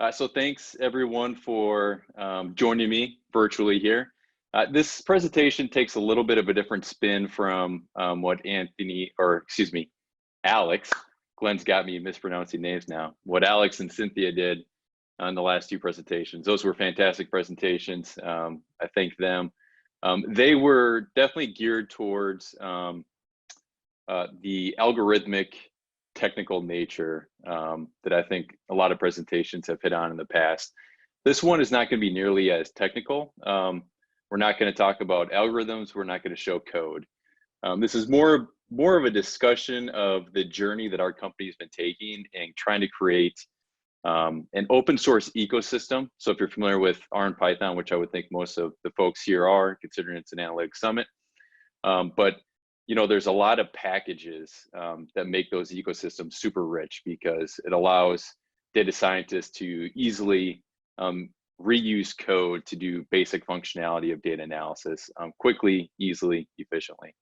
So thanks everyone for joining me virtually here. This presentation takes a little bit of a different spin from what Alex, Glenn's got me mispronouncing names now, what Alex and Cynthia did on the last two presentations. Those were fantastic presentations. I thank them. They were definitely geared towards the algorithmic technical nature that I think a lot of presentations have hit on in the past. This one is not going to be nearly as technical. We're not going to talk about algorithms. We're not going to show code. This is more of a discussion of the journey that our company's been taking and trying to create an open source ecosystem. So if you're familiar with R and Python, which I would think most of the folks here are, considering it's an analytic summit, but you know, there's a lot of packages that make those ecosystems super rich because it allows data scientists to easily reuse code to do basic functionality of data analysis quickly, easily, efficiently.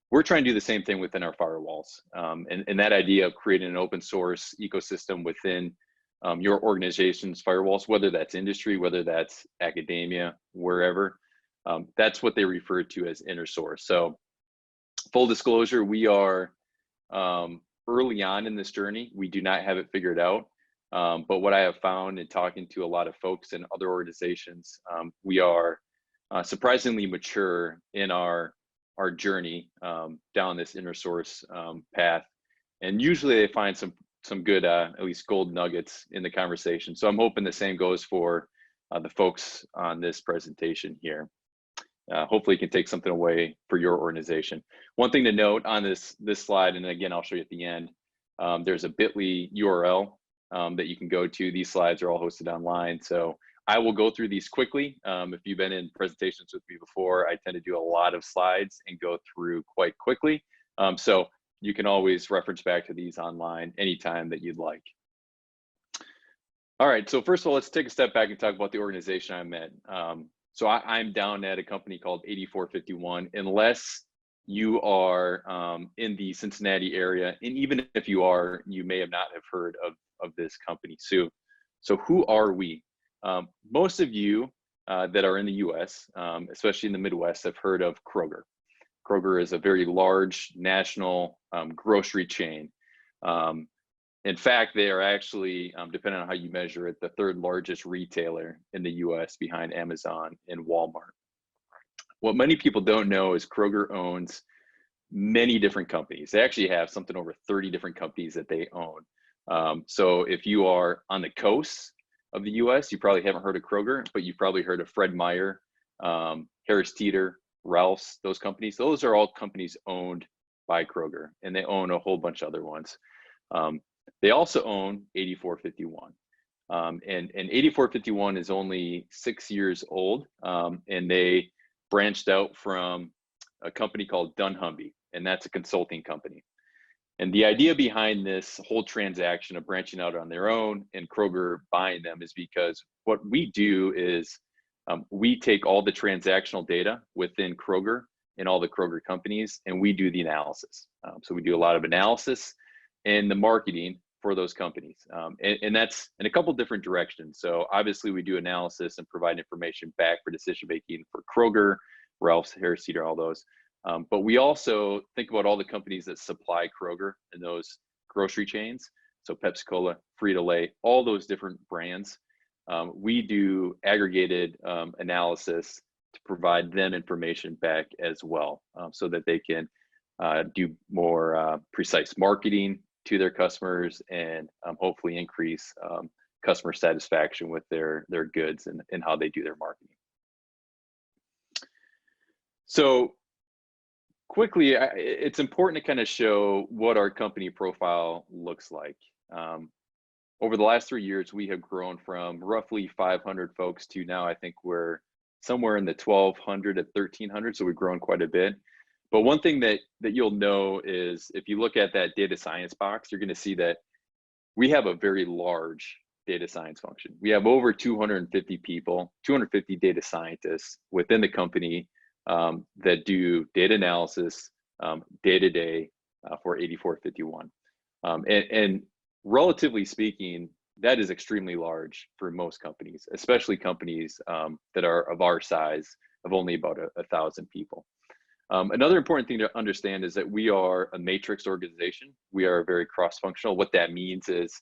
We're trying to do the same thing within our firewalls. And that idea of creating an open source ecosystem within your organization's firewalls, whether that's industry, whether that's academia, wherever, that's what they refer to as inner source. So full disclosure, we are early on in this journey. We do not have it figured out. But what I have found in talking to a lot of folks in other organizations, we are surprisingly mature in our journey down this inner source path. And usually they find some good, at least gold nuggets in the conversation. So I'm hoping the same goes for the folks on this presentation here. Hopefully you can take something away for your organization. One thing to note on this slide, and again, I'll show you at the end, there's a bit.ly URL that you can go to. These slides are all hosted online. So I will go through these quickly. If you've been in presentations with me before, I tend to do a lot of slides and go through quite quickly. So you can always reference back to these online anytime that you'd like. All right, so first of all, let's take a step back and talk about the organization I'm at. So I'm down at a company called 8451. Unless you are in the Cincinnati area, and even if you are, you may not have heard of this company. So who are we? Most of you that are in the US, especially in the Midwest, have heard of Kroger. Kroger is a very large national grocery chain. In fact, they are actually, depending on how you measure it, the third largest retailer in the US behind Amazon and Walmart. What many people don't know is Kroger owns many different companies. They actually have something over 30 different companies that they own. So if you are on the coast of the US, you probably haven't heard of Kroger, but you've probably heard of Fred Meyer, Harris Teeter, Ralph's, those companies. Those are all companies owned by Kroger, and they own a whole bunch of other ones. They also own 8451. And 8451 is only 6 years old, and they branched out from a company called dunnhumby, and that's a consulting company. And the idea behind this whole transaction of branching out on their own and Kroger buying them is because what we do is we take all the transactional data within Kroger and all the Kroger companies, and we do the analysis. So we do a lot of analysis and the marketing for those companies. And that's in a couple different directions. So obviously we do analysis and provide information back for decision-making for Kroger, Ralph's, Harris Teeter, all those. But we also think about all the companies that supply Kroger and those grocery chains. So Pepsi-Cola, Frito-Lay, all those different brands. We do aggregated analysis to provide them information back as well, so that they can do more precise marketing to their customers and hopefully increase customer satisfaction with their goods and how they do their marketing. So quickly, it's important to kind of show what our company profile looks like. Over the last 3 years, we have grown from roughly 500 folks to now I think we're somewhere in the 1,200 to 1,300, so we've grown quite a bit. But one thing that you'll know is if you look at that data science box, you're going to see that we have a very large data science function. We have over 250 people, 250 data scientists within the company that do data analysis day to day for 8451. And relatively speaking, that is extremely large for most companies, especially companies that are of our size, of only about 1,000 people. Another important thing to understand is that we are a matrix organization. We are very cross-functional. What that means is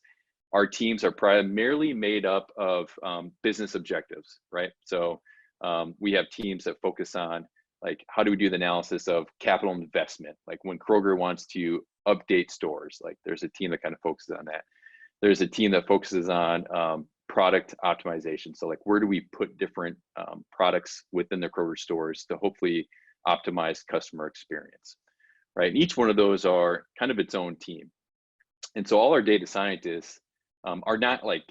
our teams are primarily made up of business objectives, right? So we have teams that focus on, like, how do we do the analysis of capital investment? Like when Kroger wants to update stores, like there's a team that kind of focuses on that. There's a team that focuses on product optimization. So like, where do we put different products within the Kroger stores to hopefully optimize customer experience, right? And each one of those are kind of its own team. And so all our data scientists are not like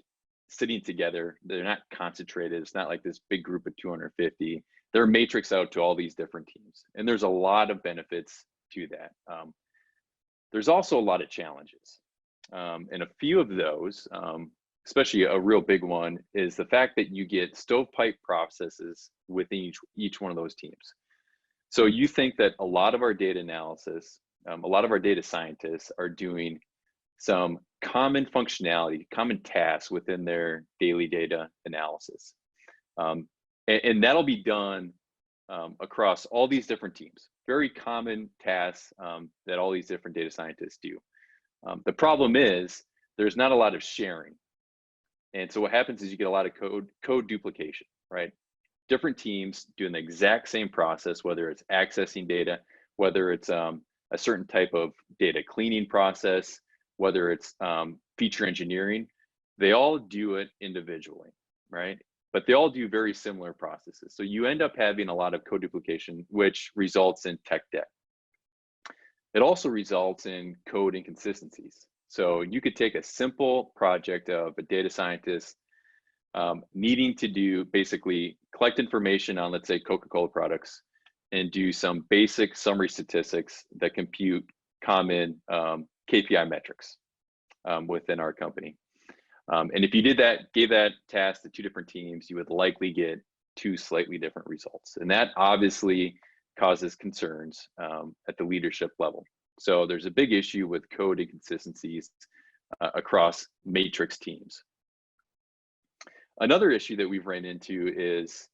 sitting together. They're not concentrated. It's not like this big group of 250. They're matrix out to all these different teams. And there's a lot of benefits to that. There's also a lot of challenges. And a few of those, especially a real big one, is the fact that you get stovepipe processes within each one of those teams. So you think that a lot of our data analysis, a lot of our data scientists are doing some common functionality, common tasks within their daily data analysis. And that'll be done across all these different teams. Very common tasks that all these different data scientists do. The problem is there's not a lot of sharing. And so what happens is you get a lot of code duplication, right? Different teams doing the exact same process, whether it's accessing data, whether it's a certain type of data cleaning process, whether it's feature engineering, they all do it individually, right? But they all do very similar processes. So you end up having a lot of code duplication, which results in tech debt. It also results in code inconsistencies. So you could take a simple project of a data scientist needing to do basically collect information on, let's say, Coca-Cola products and do some basic summary statistics that compute common KPI metrics within our company. And if you did that, gave that task to two different teams, you would likely get two slightly different results. And that obviously causes concerns at the leadership level. So there's a big issue with code inconsistencies across matrix teams. Another issue that we've ran into is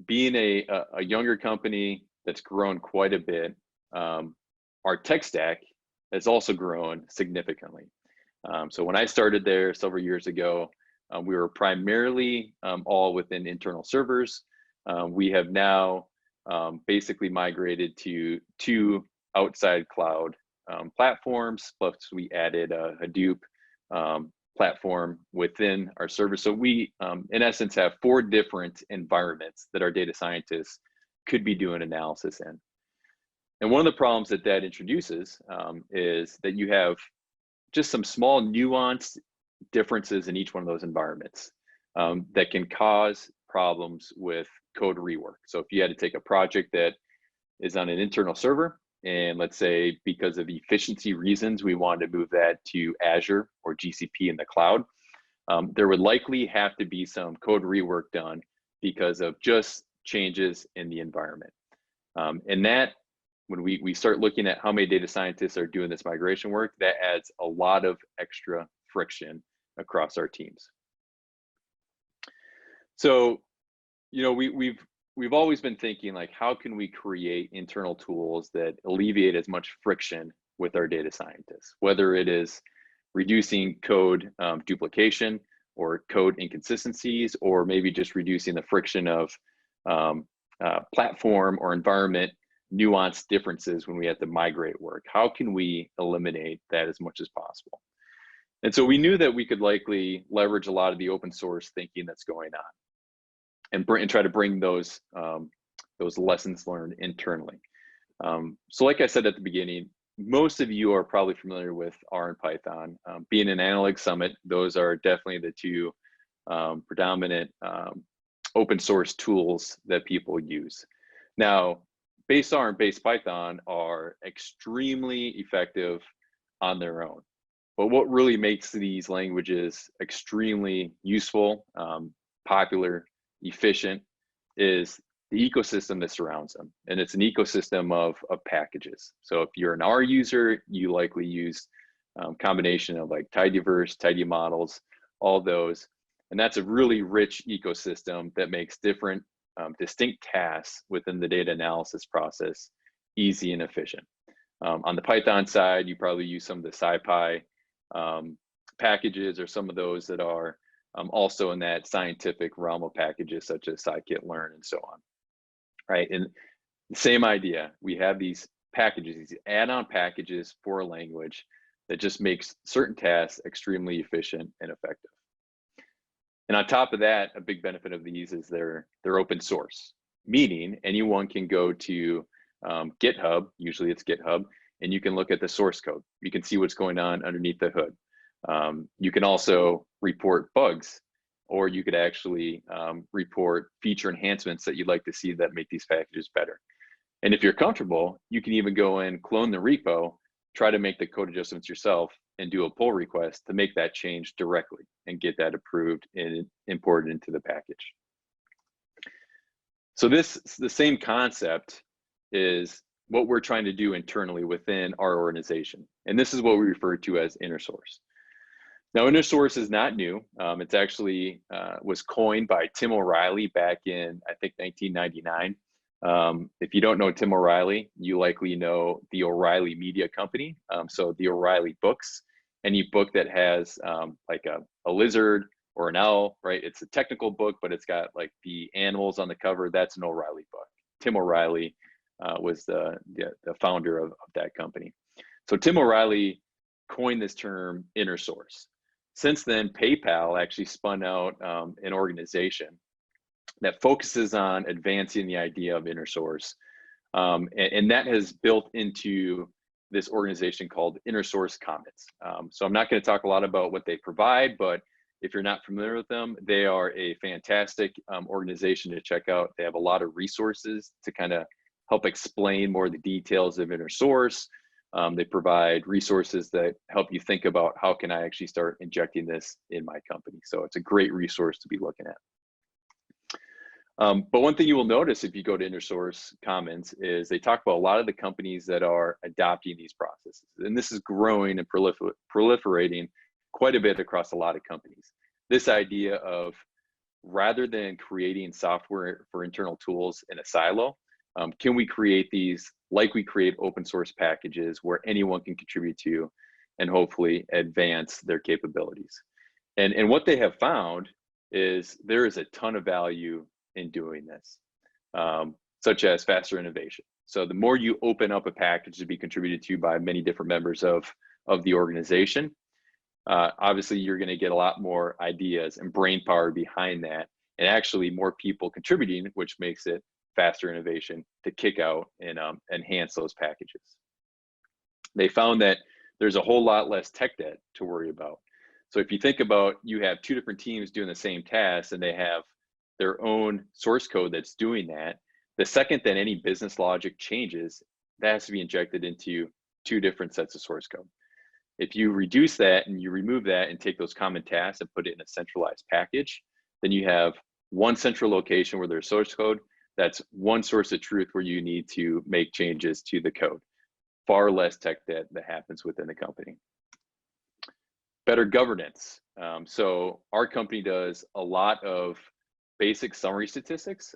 being a younger company that's grown quite a bit. Our tech stack has also grown significantly. So when I started there several years ago, we were primarily all within internal servers. We have now basically migrated to two outside cloud platforms, plus we added a Hadoop platform within our service. So we, in essence, have 4 different environments that our data scientists could be doing analysis in. And one of the problems that that introduces is that you have just some small nuanced differences in each one of those environments that can cause problems with code rework. So if you had to take a project that is on an internal server, and let's say because of efficiency reasons, we wanted to move that to Azure or GCP in the cloud, there would likely have to be some code rework done because of just changes in the environment. And that, when we start looking at how many data scientists are doing this migration work, that adds a lot of extra friction across our teams. So, you know, we've always been thinking, like, how can we create internal tools that alleviate as much friction with our data scientists, whether it is reducing code duplication or code inconsistencies, or maybe just reducing the friction of platform or environment nuanced differences when we have to migrate work. How can we eliminate that as much as possible? And so we knew that we could likely leverage a lot of the open source thinking that's going on, and try to bring those lessons learned internally. So like I said at the beginning, most of you are probably familiar with R and Python. Being an analytic summit, those are definitely the two predominant open source tools that people use. Now, base R and base Python are extremely effective on their own. But what really makes these languages extremely useful, popular, efficient, is the ecosystem that surrounds them. And it's an ecosystem of packages. So if you're an R user, you likely use a combination of like tidyverse, tidy models, all those. And that's a really rich ecosystem that makes different distinct tasks within the data analysis process easy and efficient. On the Python side, you probably use some of the SciPy packages, or some of those that are also in that scientific realm of packages such as scikit-learn and so on, right? And the same idea, we have these packages, these add-on packages for a language that just makes certain tasks extremely efficient and effective. And on top of that, a big benefit of these is they're open source, meaning anyone can go to GitHub, usually it's GitHub, and you can look at the source code. You can see what's going on underneath the hood. You can also report bugs, or you could actually report feature enhancements that you'd like to see that make these packages better. And if you're comfortable, you can even go and clone the repo, try to make the code adjustments yourself, and do a pull request to make that change directly and get that approved and imported into the package. So the same concept is what we're trying to do internally within our organization. And this is what we refer to as inner source. Now, inner source is not new. It's actually was coined by Tim O'Reilly back in, I think, 1999. If you don't know Tim O'Reilly, you likely know the O'Reilly Media Company. So the O'Reilly books, any book that has like a lizard or an owl, right? It's a technical book, but it's got like the animals on the cover. That's an O'Reilly book. Tim O'Reilly was the founder of that company. So Tim O'Reilly coined this term inner source. Since then, PayPal actually spun out an organization that focuses on advancing the idea of inner source. And that has built into this organization called Inner Source Commons. So I'm not going to talk a lot about what they provide, but if you're not familiar with them, they are a fantastic organization to check out. They have a lot of resources to kind of help explain more of the details of inner source. They provide resources that help you think about how can I actually start injecting this in my company. So it's a great resource to be looking at. But one thing you will notice if you go to Inner Source Commons is they talk about a lot of the companies that are adopting these processes. And this is growing and proliferating quite a bit across a lot of companies. This idea of, rather than creating software for internal tools in a silo, can we create these like we create open source packages where anyone can contribute to and hopefully advance their capabilities. And what they have found is there is a ton of value in doing this, such as faster innovation. So the more you open up a package to be contributed to by many different members of the organization, obviously you're going to get a lot more ideas and brain power behind that, and actually more people contributing, which makes it faster innovation to kick out and enhance those packages. They found that there's a whole lot less tech debt to worry about. So if you think about, you have two different teams doing the same task and they have their own source code that's doing that, the second that any business logic changes, that has to be injected into two different sets of source code. If you reduce that and you remove that and take those common tasks and put it in a centralized package, then you have one central location where there's source code. That's one source of truth where you need to make changes to the code. Far less tech debt that happens within the company. Better governance. So our company does a lot of basic summary statistics,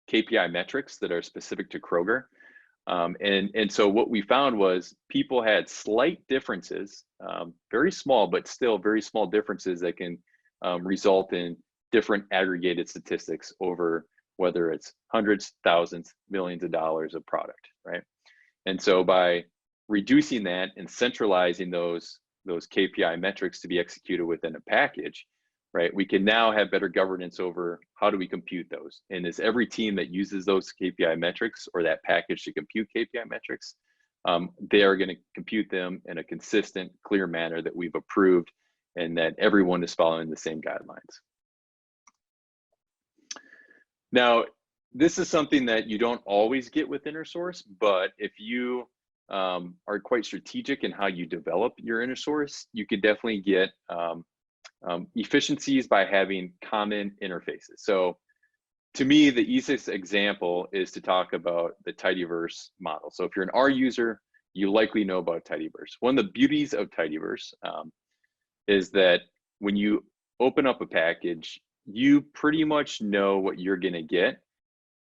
KPI metrics that are specific to Kroger. And so what we found was people had slight differences, very small, but still very small differences that can result in different aggregated statistics over whether it's hundreds, thousands, millions of dollars of product, right? And so by reducing that and centralizing those KPI metrics to be executed within a package, right, we can now have better governance over how do we compute those. And is every team that uses those KPI metrics or that package to compute KPI metrics, they are going to compute them in a consistent, clear manner that we've approved and that everyone is following the same guidelines. Now, this is something that you don't always get with inner source, but if you are quite strategic in how you develop your inner source, you could definitely get efficiencies by having common interfaces. So to me, the easiest example is to talk about the tidyverse model. So if you're an R user, you likely know about tidyverse. One of the beauties of tidyverse is that when you open up a package, you pretty much know what you're going to get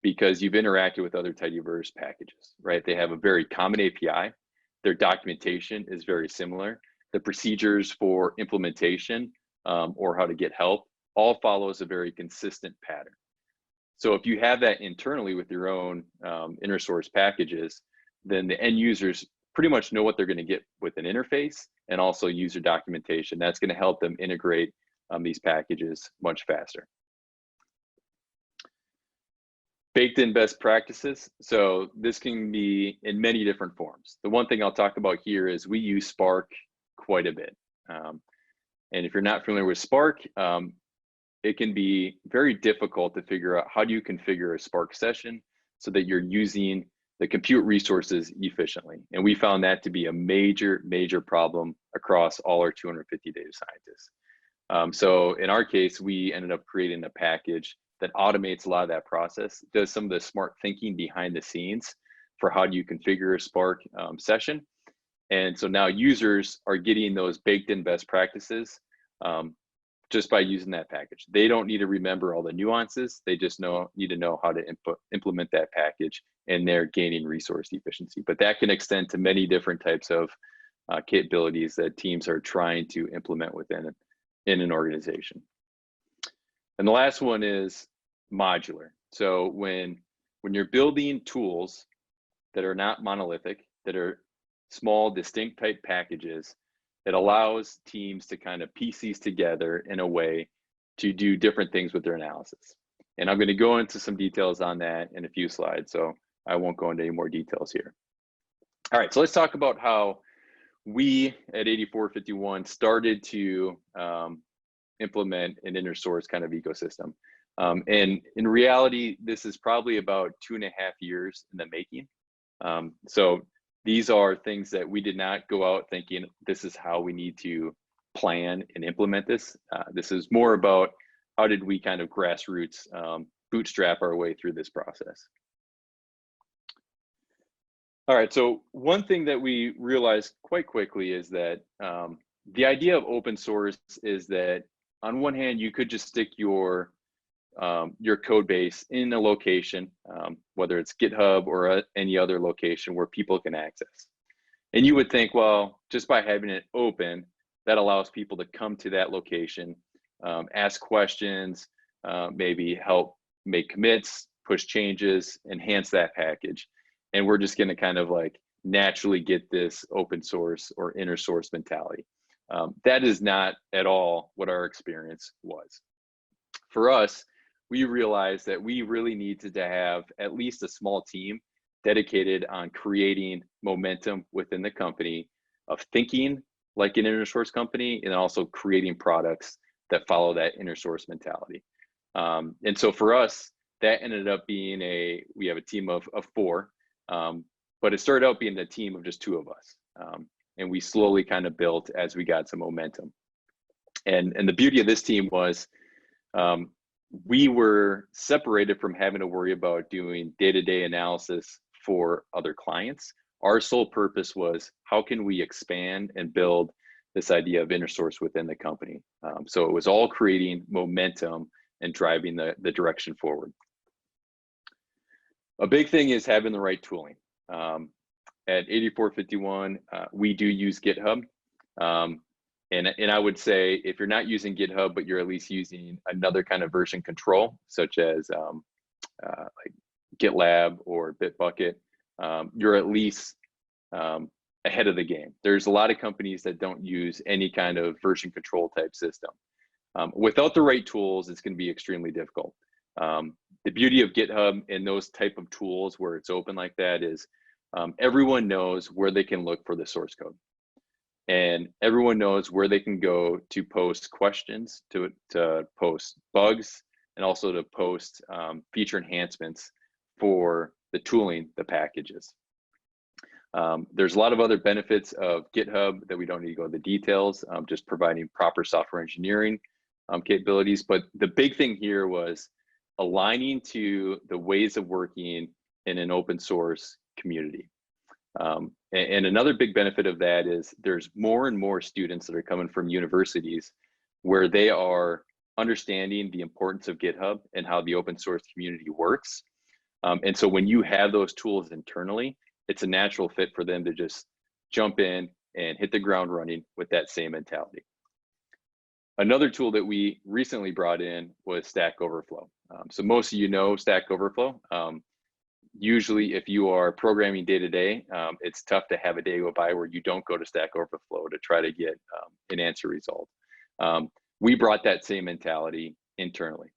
because you've interacted with other tidyverse packages, right? They have a very common API. Their documentation is very similar. The procedures for implementation or how to get help all follows a very consistent pattern. So if you have that internally with your own inner source packages, then the end users pretty much know what they're going to get with an interface and also user documentation. That's going to help them integrate these packages much faster. Baked in best practices. So this can be in many different forms. The one thing I'll talk about here is we use Spark quite a bit. And if you're not familiar with Spark, it can be very difficult to figure out how do you configure a Spark session so that you're using the compute resources efficiently. And we found that to be a major, major problem across all our 250 data scientists. So in our case, we ended up creating a package that automates a lot of that process, does some of the smart thinking behind the scenes for how do you configure a Spark session. And so now users are getting those baked in best practices just by using that package. They don't need to remember all the nuances. They just need to know how to implement that package, and they're gaining resource efficiency. But that can extend to many different types of capabilities that teams are trying to implement within in an organization. And the last one is modular. So when you're building tools that are not monolithic, that are small, distinct type packages, it allows teams to kind of piece these together in a way to do different things with their analysis. And I'm going to go into some details on that in a few slides, so I won't go into any more details here. All right, so let's talk about how we at 8451 started to implement an inner source kind of ecosystem. And in reality, this is probably about 2.5 years in the making. So these are things that we did not go out thinking this is how we need to plan and implement this. This is more about how did we kind of grassroots bootstrap our way through this process. All right, so one thing that we realized quite quickly is that the idea of open source is that on one hand, you could just stick your code base in a location, whether it's GitHub or any other location where people can access. And you would think, well, just by having it open, that allows people to come to that location, ask questions, maybe help make commits, push changes, enhance that package. And we're just going to kind of like naturally get this open source or inner source mentality. That is not at all what our experience was. For us, we realized that we really needed to have at least a small team dedicated on creating momentum within the company, of thinking like an inner source company, and also creating products that follow that inner source mentality. And so for us, that ended up being we have a team of 4, but it started out being a team of just 2 of us. And we slowly kind of built as we got some momentum. And the beauty of this team was we were separated from having to worry about doing day-to-day analysis for other clients. Our sole purpose was how can we expand and build this idea of inner source within the company. So it was all creating momentum and driving the direction forward. A big thing is having the right tooling. At 8451, we do use GitHub. And I would say if you're not using GitHub, but you're at least using another kind of version control, such as like GitLab or Bitbucket, you're at least ahead of the game. There's a lot of companies that don't use any kind of version control type system. Without the right tools, it's going to be extremely difficult. The beauty of GitHub and those type of tools where it's open like that is everyone knows where they can look for the source code. And everyone knows where they can go to post questions, to post bugs, and also to post feature enhancements for the tooling, the packages. There's a lot of other benefits of GitHub that we don't need to go into the details, just providing proper software engineering capabilities. But the big thing here was aligning to the ways of working in an open source community. And another big benefit of that is there's more and more students that are coming from universities where they are understanding the importance of GitHub and how the open source community works. And so when you have those tools internally, it's a natural fit for them to just jump in and hit the ground running with that same mentality. Another tool that we recently brought in was Stack Overflow. So most of you know Stack Overflow. Usually if you are programming day to day, it's tough to have a day go by where you don't go to Stack Overflow to try to get an answer result. We brought that same mentality internally.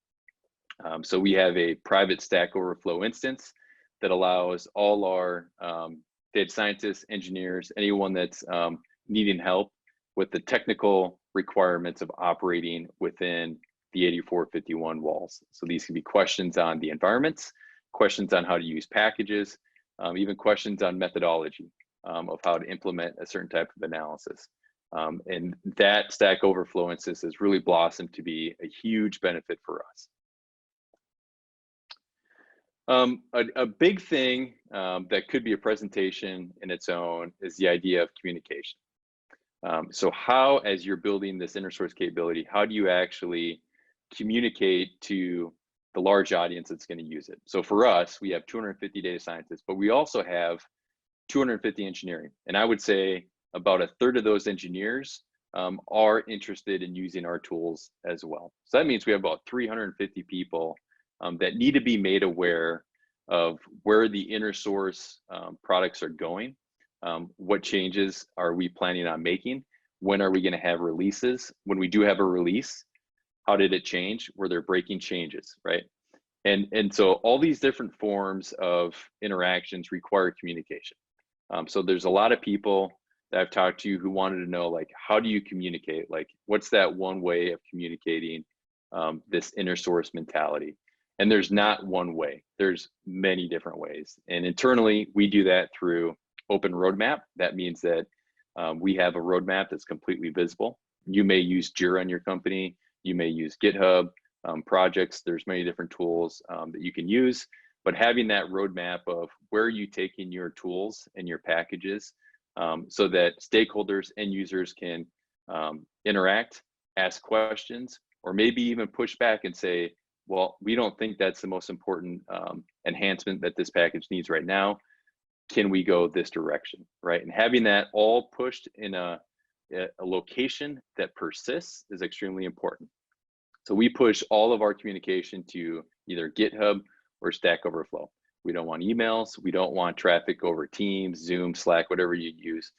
So we have a private Stack Overflow instance that allows all our data scientists, engineers, anyone that's needing help with the technical requirements of operating within the 8451 walls. So these can be questions on the environments, questions on how to use packages, even questions on methodology of how to implement a certain type of analysis. And that Stack Overflow instance has really blossomed to be a huge benefit for us. A big thing that could be a presentation in its own is the idea of communication. So how, as you're building this inner source capability, how do you actually communicate to the large audience that's going to use it? So for us, we have 250 data scientists, but we also have 250 engineering. And I would say about a third of those engineers are interested in using our tools as well. So that means we have about 350 people that need to be made aware of where the inner source products are going. What changes are we planning on making? When are we going to have releases? When we do have a release, how did it change? Were there breaking changes, right? And so all these different forms of interactions require communication. So there's a lot of people that I've talked to who wanted to know, like, how do you communicate? Like, what's that one way of communicating this inner source mentality? And there's not one way, there's many different ways. And internally, we do that through open roadmap. That means that we have a roadmap that's completely visible. You may use Jira in your company, you may use GitHub projects. There's many different tools that you can use, but having that roadmap of where are you taking your tools and your packages so that stakeholders and users can interact, ask questions, or maybe even push back and say, well, we don't think that's the most important enhancement that this package needs right now. Can we go this direction, right? And having that all pushed in a location that persists is extremely important. So we push all of our communication to either GitHub or Stack Overflow. We don't want emails. We don't want traffic over Teams, Zoom, Slack, whatever you use.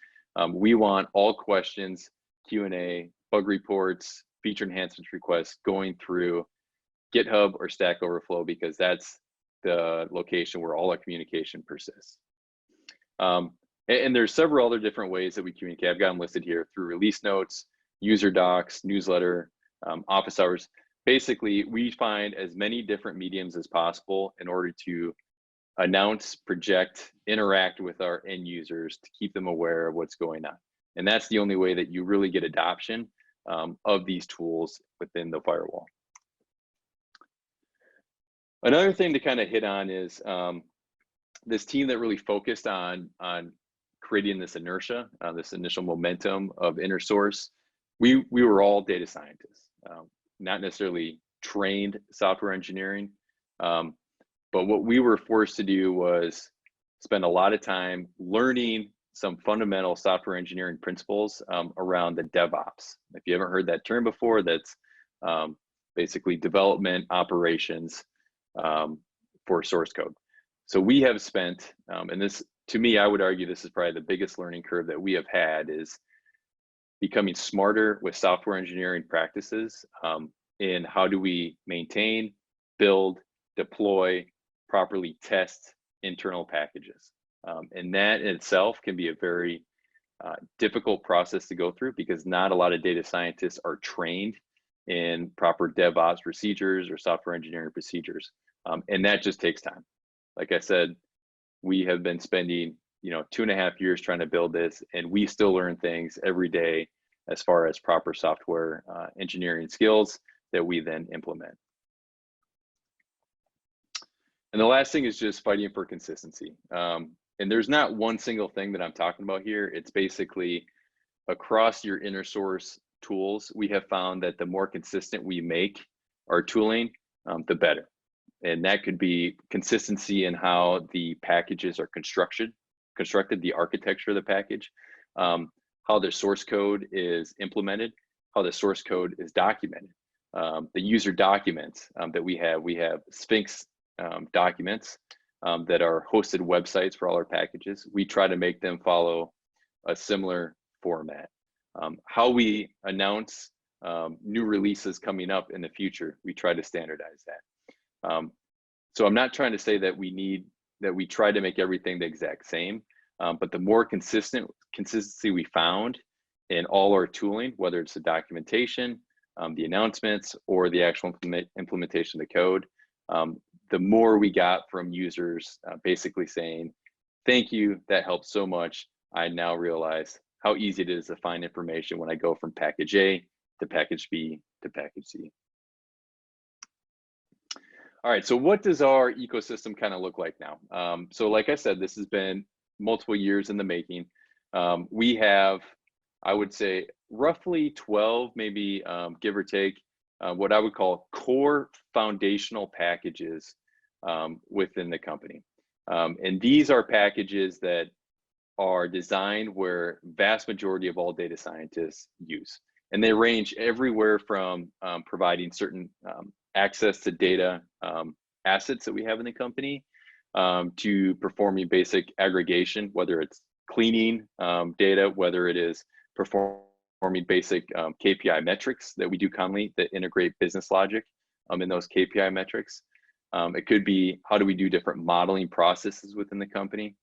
We want all questions, Q&A, bug reports, feature enhancements requests going through GitHub or Stack Overflow, because that's the location where all our communication persists. And there's several other different ways that we communicate. I've got them listed here through release notes, user docs, newsletter, office hours. Basically, we find as many different mediums as possible in order to announce, project, interact with our end users to keep them aware of what's going on. And that's the only way that you really get adoption of these tools within the firewall. Another thing to kind of hit on is this team that really focused on creating this inertia, this initial momentum of inner source. We were all data scientists, not necessarily trained software engineering, but what we were forced to do was spend a lot of time learning some fundamental software engineering principles around the DevOps. If you haven't heard that term before, that's basically development operations for source code. So we have spent, and this, to me, I would argue this is probably the biggest learning curve that we have had, is becoming smarter with software engineering practices in how do we maintain, build, deploy, properly test internal packages. And that in itself can be a very difficult process to go through, because not a lot of data scientists are trained in proper DevOps procedures or software engineering procedures. And that just takes time. Like I said, we have been spending 2.5 years trying to build this, and we still learn things every day as far as proper software engineering skills that we then implement. And the last thing is just fighting for consistency. And there's not one single thing that I'm talking about here. It's basically across your inner source tools, we have found that the more consistent we make our tooling, the better. And that could be consistency in how the packages are constructed, the architecture of the package, how the source code is implemented, how the source code is documented. The user documents that we have Sphinx documents that are hosted websites for all our packages. We try to make them follow a similar format. How we announce new releases coming up in the future, we try to standardize that. So I'm not trying to say that we try to make everything the exact same, but the more consistency we found in all our tooling, whether it's the documentation, the announcements, or the actual implementation of the code, the more we got from users basically saying, thank you, that helps so much. I now realize how easy it is to find information when I go from package A to package B to package C. All right, so what does our ecosystem kind of look like now? So like I said, this has been multiple years in the making. We have, I would say, roughly 12, maybe give or take, what I would call core foundational packages within the company. And these are packages that are designed where vast majority of all data scientists use. And they range everywhere from providing certain access to data assets that we have in the company to performing basic aggregation, whether it's cleaning data, whether it is performing basic KPI metrics that we do commonly that integrate business logic in those KPI metrics. It could be, how do we do different modeling processes within the company?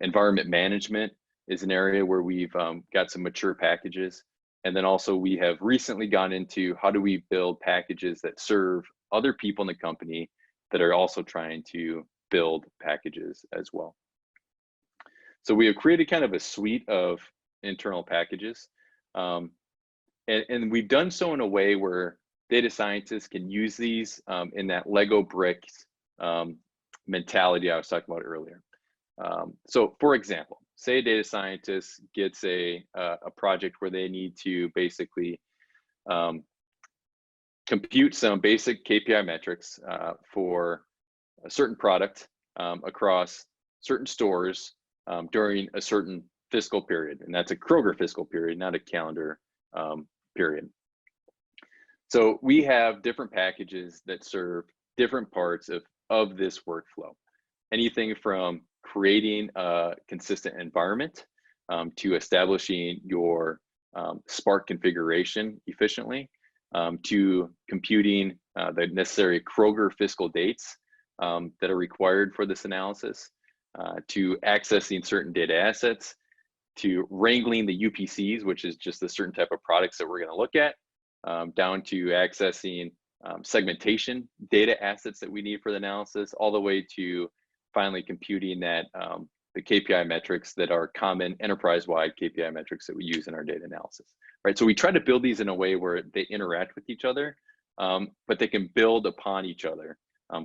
Environment management is an area where we've got some mature packages. And then also we have recently gone into how do we build packages that serve other people in the company that are also trying to build packages as well. So we have created kind of a suite of internal packages. And we've done so in a way where data scientists can use these in that Lego bricks mentality I was talking about earlier. So for example, say a data scientist gets a project where they need to basically compute some basic KPI metrics for a certain product across certain stores during a certain fiscal period. And that's a Kroger fiscal period, not a calendar period. So we have different packages that serve different parts of this workflow. Anything from creating a consistent environment to establishing your Spark configuration efficiently, to computing the necessary Kroger fiscal dates that are required for this analysis, to accessing certain data assets, to wrangling the UPCs, which is just a certain type of products that we're going to look at, down to accessing segmentation data assets that we need for the analysis, all the way to finally computing that the KPI metrics that are common enterprise-wide KPI metrics that we use in our data analysis, right? So we try to build these in a way where they interact with each other, but they can build upon each other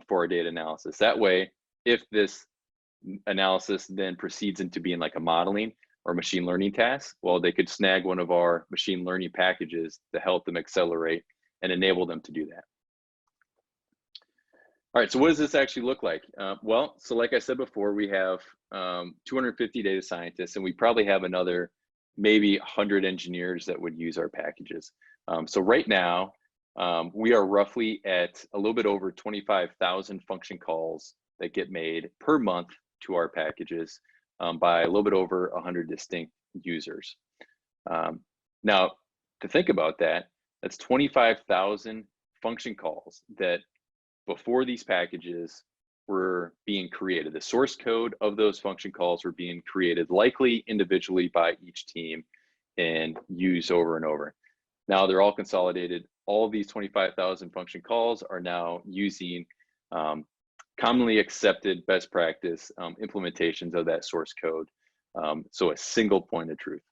for our data analysis. That way, if this analysis then proceeds into being like a modeling or machine learning task, well, they could snag one of our machine learning packages to help them accelerate and enable them to do that. All right, so what does this actually look like? Well, so like I said before, we have 250 data scientists, and we probably have another maybe 100 engineers that would use our packages. So right now, we are roughly at a little bit over 25,000 function calls that get made per month to our packages by a little bit over 100 distinct users. Now, to think about that, that's 25,000 function calls that before these packages were being created. The source code of those function calls were being created likely individually by each team and used over and over. Now they're all consolidated. All of these 25,000 function calls are now using commonly accepted best practice implementations of that source code. So a single point of truth.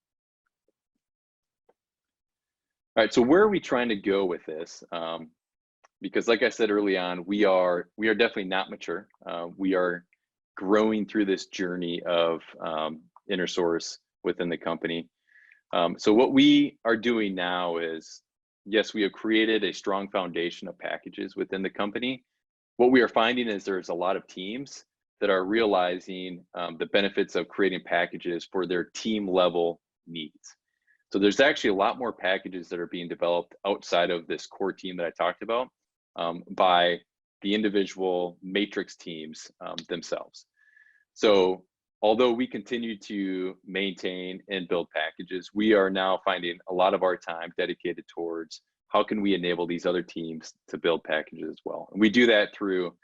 All right, so where are we trying to go with this? Because like I said early on, we are definitely not mature. We are growing through this journey of inner source within the company. So what we are doing now is, yes, we have created a strong foundation of packages within the company. What we are finding is there's a lot of teams that are realizing the benefits of creating packages for their team level needs. So there's actually a lot more packages that are being developed outside of this core team that I talked about by the individual matrix teams themselves. So although we continue to maintain and build packages, we are now finding a lot of our time dedicated towards how can we enable these other teams to build packages as well. And we do that through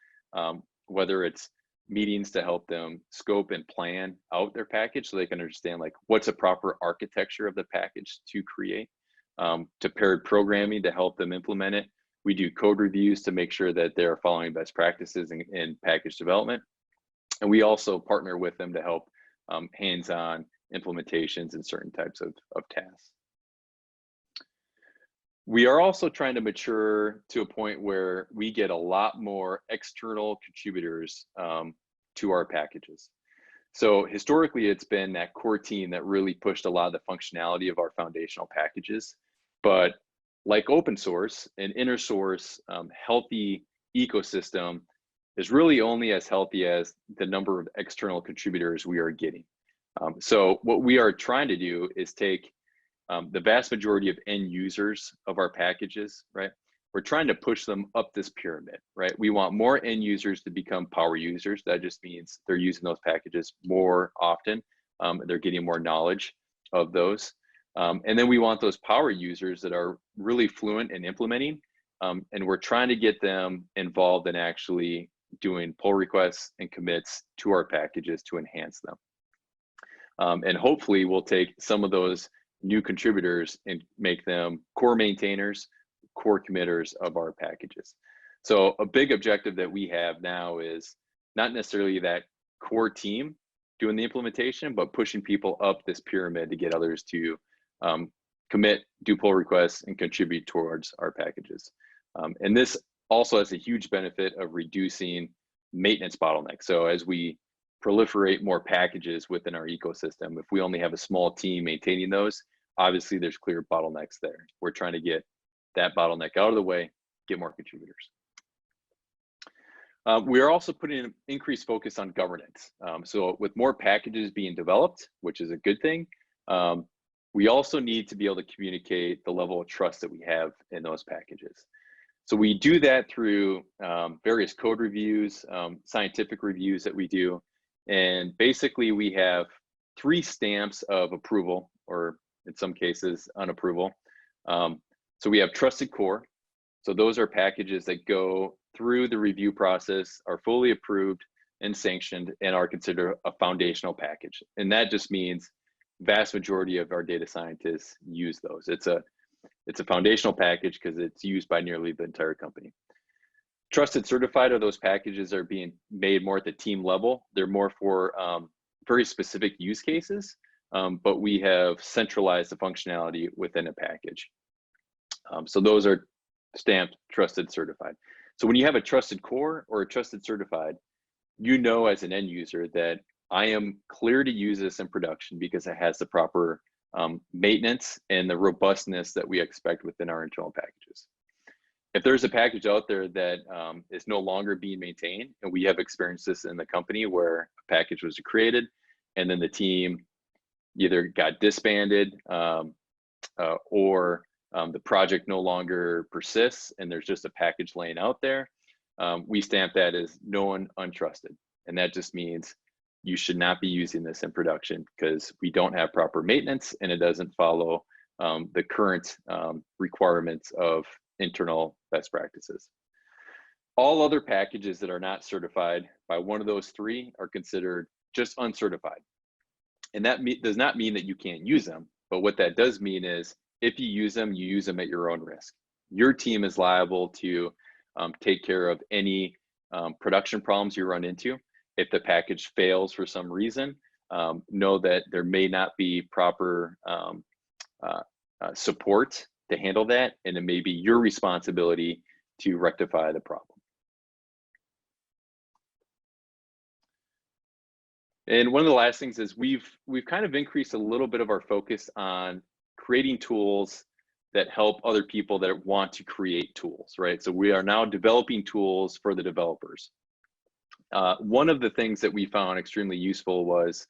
whether it's meetings to help them scope and plan out their package so they can understand like what's a proper architecture of the package to create, to paired programming to help them implement it. We do code reviews to make sure that they're following best practices in package development. And we also partner with them to help hands-on implementations in certain types of tasks. We are also trying to mature to a point where we get a lot more external contributors to our packages. So historically, it's been that core team that really pushed a lot of the functionality of our foundational packages. But like open source, an inner source healthy ecosystem is really only as healthy as the number of external contributors we are getting. So what we are trying to do is take the vast majority of end users of our packages, right? We're trying to push them up this pyramid, right? We want more end users to become power users. That just means they're using those packages more often. They're getting more knowledge of those. And then we want those power users that are really fluent in implementing. And we're trying to get them involved in actually doing pull requests and commits to our packages to enhance them. And hopefully we'll take some of those new contributors and make them core maintainers, core committers of our packages. So a big objective that we have now is not necessarily that core team doing the implementation, but pushing people up this pyramid to get others to commit, do pull requests, and contribute towards our packages. And this also has a huge benefit of reducing maintenance bottlenecks. So as we proliferate more packages within our ecosystem, if we only have a small team maintaining those, obviously there's clear bottlenecks there. We're trying to get that bottleneck out of the way, get more contributors. We are also putting an increased focus on governance. So with more packages being developed, which is a good thing, we also need to be able to communicate the level of trust that we have in those packages. So we do that through various code reviews, scientific reviews that we do. And basically we have 3 stamps of approval, or in some cases, unapproval. So we have trusted core. So those are packages that go through the review process, are fully approved and sanctioned, and are considered a foundational package. And that just means vast majority of our data scientists use those. It's a foundational package because it's used by nearly the entire company. Trusted certified are those packages that are being made more at the team level. They're more for very specific use cases, but we have centralized the functionality within a package. So those are stamped trusted certified. So when you have a trusted core or a trusted certified, you know as an end user that I am clear to use this in production because it has the proper maintenance and the robustness that we expect within our internal packages. If there's a package out there that is no longer being maintained, and we have experienced this in the company where a package was created and then the team either got disbanded or the project no longer persists and there's just a package laying out there, we stamp that as known untrusted. And that just means you should not be using this in production because we don't have proper maintenance and it doesn't follow the current requirements of internal best practices. All other packages that are not certified by one of those 3 are considered just uncertified. And that does not mean that you can't use them, but what that does mean is if you use them at your own risk. Your team is liable to take care of any production problems you run into. If the package fails for some reason, know that there may not be proper support to handle that, and it may be your responsibility to rectify the problem. And one of the last things is we've kind of increased a little bit of our focus on creating tools that help other people that want to create tools, right? So we are now developing tools for the developers. One of the things that we found extremely useful was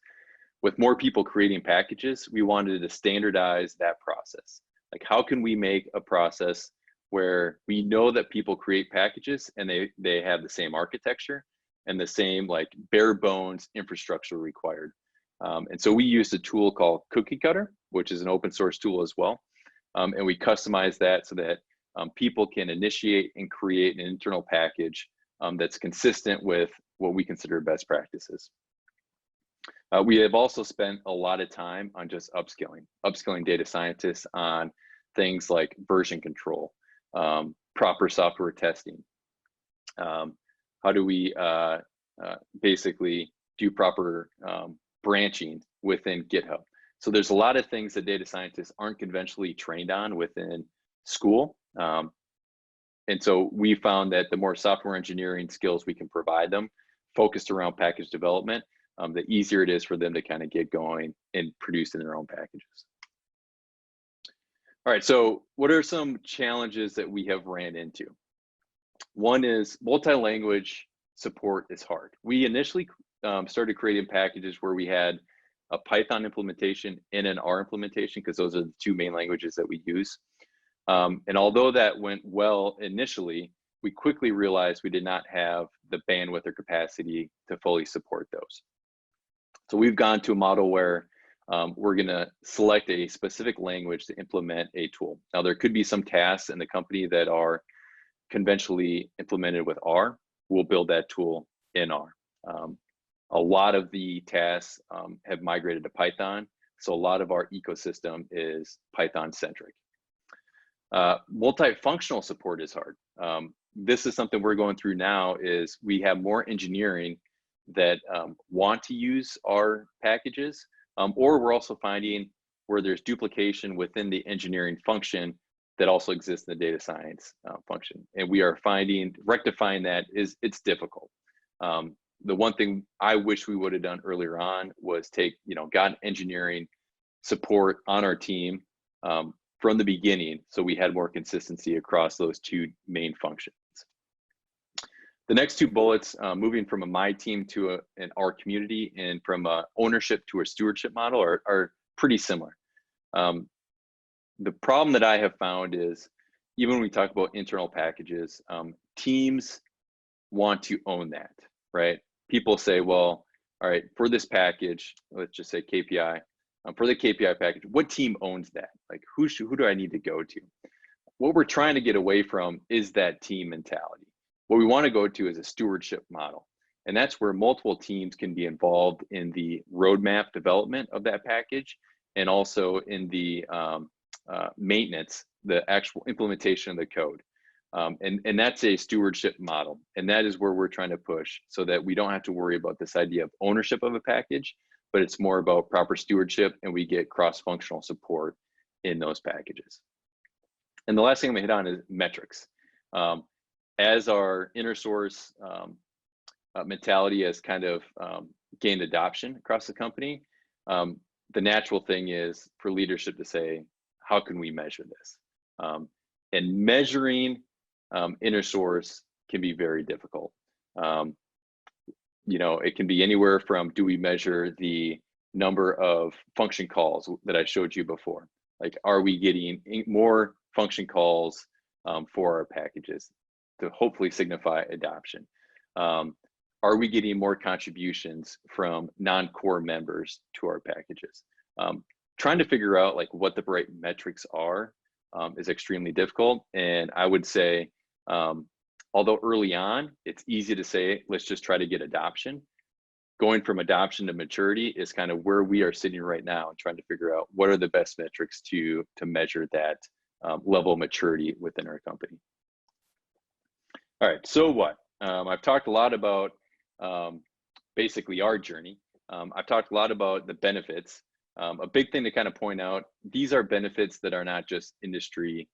with more people creating packages, we wanted to standardize that process. Like, how can we make a process where we know that people create packages and they have the same architecture and the same like bare bones infrastructure required. And so we used a tool called Cookie Cutter, which is an open source tool as well. And we customized that so that people can initiate and create an internal package that's consistent with what we consider best practices. We have also spent a lot of time on just upskilling data scientists on things like version control, proper software testing. How do we basically do proper branching within GitHub? So there's a lot of things that data scientists aren't conventionally trained on within school. And so we found that the more software engineering skills we can provide them, focused around package development, the easier it is for them to kind of get going and produce in their own packages. All right, so what are some challenges that we have ran into? One is multi-language support is hard. We initially started creating packages where we had a Python implementation and an R implementation, because those are the two main languages that we use. And although that went well initially, we quickly realized we did not have the bandwidth or capacity to fully support those. So we've gone to a model where we're gonna select a specific language to implement a tool. Now, there could be some tasks in the company that are conventionally implemented with R. We'll build that tool in R. A lot of the tasks have migrated to Python, so a lot of our ecosystem is Python centric. Multifunctional support is hard. This is something we're going through now. Is we have more engineering that want to use our packages, or we're also finding where there's duplication within the engineering function that also exists in the data science function. And we are finding rectifying that it's difficult. The one thing I wish we would have done earlier on was got engineering support on our team from the beginning, so we had more consistency across those two main functions. The next two bullets, moving from a my team to an our community and from a ownership to a stewardship model are pretty similar. The problem that I have found is, even when we talk about internal packages, teams want to own that, right? People say, well, all right, for this package, let's just say KPI, for the KPI package, what team owns that? Like, who do I need to go to? What we're trying to get away from is that team mentality. What we want to go to is a stewardship model. And that's where multiple teams can be involved in the roadmap development of that package, and also in the maintenance, the actual implementation of the code. And that's a stewardship model. And that is where we're trying to push, so that we don't have to worry about this idea of ownership of a package, but it's more about proper stewardship, and we get cross-functional support in those packages. And the last thing I'm gonna hit on is metrics. As our inner source mentality has kind of gained adoption across the company, the natural thing is for leadership to say, how can we measure this? And measuring inner source can be very difficult. It can be anywhere from, do we measure the number of function calls that I showed you before? Like, are we getting more function calls for our packages to hopefully signify adoption? Are we getting more contributions from non-core members to our packages? Trying to figure out like what the right metrics are is extremely difficult. And I would say, although early on, it's easy to say, let's just try to get adoption. Going from adoption to maturity is kind of where we are sitting right now, and trying to figure out what are the best metrics to measure that level of maturity within our company. All right, so what? I've talked a lot about basically our journey. I've talked a lot about the benefits. A big thing to kind of point out, these are benefits that are not just industry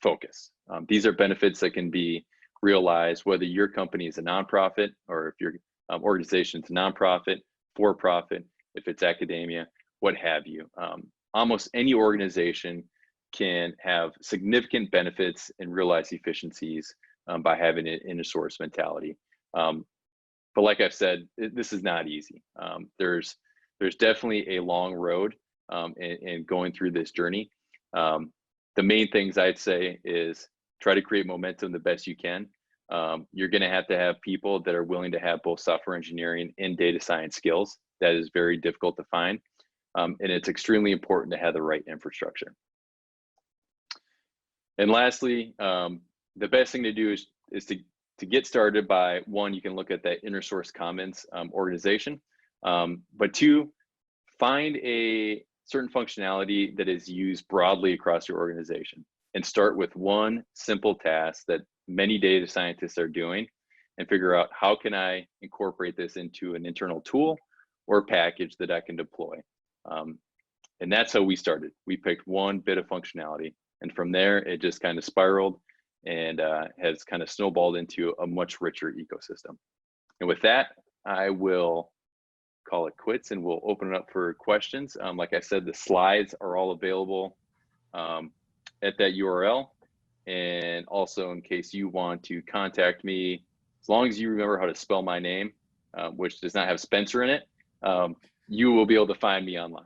focused. These are benefits that can be realized whether your company is a nonprofit, or if your organization is a nonprofit, for profit, if it's academia, what have you. almost any organization can have significant benefits and realize efficiencies by having an inner source mentality. But like I've said, this is not easy. There's definitely a long road in going through this journey. The main things I'd say is try to create momentum the best you can. You're going to have people that are willing to have both software engineering and data science skills. That is very difficult to find. And it's extremely important to have the right infrastructure. And lastly, the best thing to do is to get started by, one, you can look at that inner source commons organization. But two, find a certain functionality that is used broadly across your organization and start with one simple task that many data scientists are doing and figure out how can I incorporate this into an internal tool or package that I can deploy. And that's how we started. We picked one bit of functionality, and from there it just kind of spiraled and has kind of snowballed into a much richer ecosystem. And with that, I will call it quits and we'll open it up for questions. Like I said, the slides are all available at that URL. And also, in case you want to contact me, as long as you remember how to spell my name, which does not have Spencer in it, you will be able to find me online.